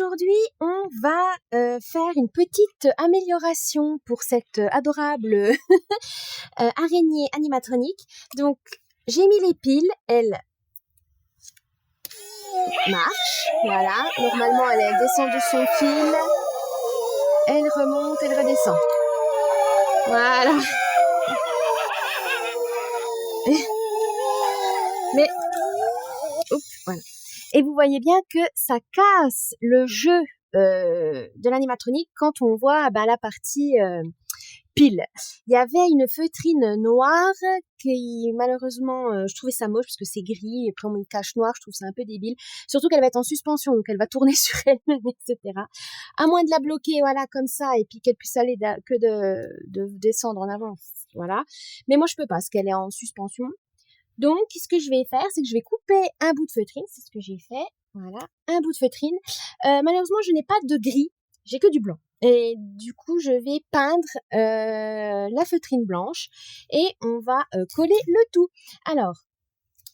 Aujourd'hui, on va faire une petite amélioration pour cette adorable araignée animatronique. Donc, j'ai mis les piles, elle marche, voilà. Normalement, elle descend de son fil, elle remonte, elle redescend. Voilà. Mais, oups, voilà. Et vous voyez bien que ça casse le jeu de l'animatronique quand on voit la partie pile. Il y avait une feutrine noire qui malheureusement je trouvais ça moche parce que c'est gris et puis on met une cache noire, je trouve ça un peu débile. Surtout qu'elle va être en suspension donc elle va tourner sur elle-même, etc. À moins de la bloquer voilà comme ça et puis qu'elle puisse aller de descendre en avant, voilà. Mais moi je peux pas parce qu'elle est en suspension. Donc, ce que je vais faire, c'est que je vais couper un bout de feutrine. C'est ce que j'ai fait. Voilà, un bout de feutrine. Malheureusement, je n'ai pas de gris. J'ai que du blanc. Et du coup, je vais peindre la feutrine blanche. Et on va coller le tout. Alors,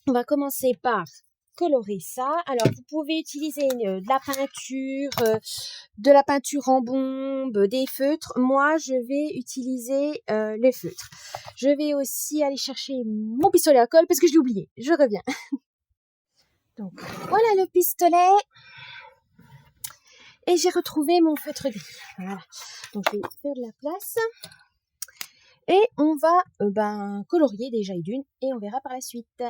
on va commencer par colorer ça. Alors, vous pouvez utiliser de la peinture en bombe, des feutres. Moi, je vais utiliser les feutres. Je vais aussi aller chercher mon pistolet à colle parce que je l'ai oublié. Je reviens. Donc, voilà le pistolet. Et j'ai retrouvé mon feutre gris. Voilà. Donc, je vais faire de la place. Et on va colorier déjà d'une et on verra par la suite.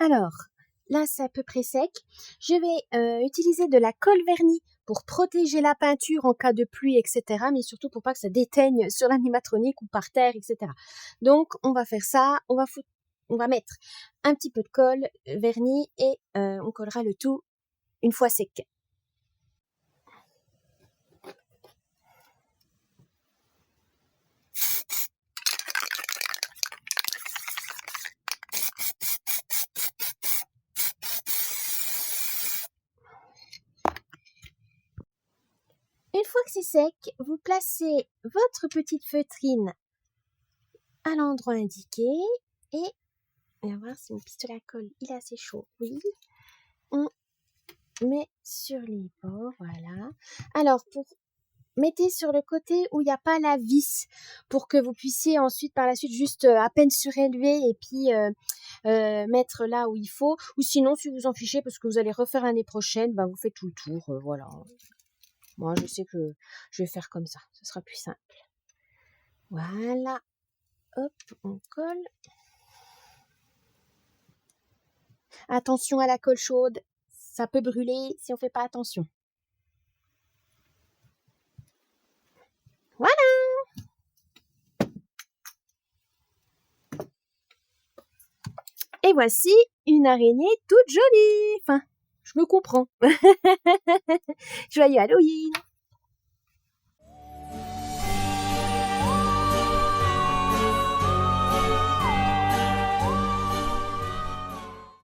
Alors, là, c'est à peu près sec. Je vais utiliser de la colle vernis pour protéger la peinture en cas de pluie, etc. Mais surtout pour pas que ça déteigne sur l'animatronique ou par terre, etc. Donc, on va faire ça. On va mettre un petit peu de colle vernis et on collera le tout une fois sec. Une fois que c'est sec, vous placez votre petite feutrine à l'endroit indiqué et on va voir si mon pistolet à colle il est assez chaud. Oui, on met sur les bords, voilà. Alors, mettez sur le côté où il n'y a pas la vis pour que vous puissiez ensuite par la suite juste à peine surélever et puis mettre là où il faut. Ou sinon, si vous en fichez parce que vous allez refaire l'année prochaine, vous faites tout le tour, voilà. Moi, je sais que je vais faire comme ça. Ce sera plus simple. Voilà. Hop, on colle. Attention à la colle chaude. Ça peut brûler si on ne fait pas attention. Voilà. Et voici une araignée toute jolie. Enfin, je me comprends. Joyeux Halloween!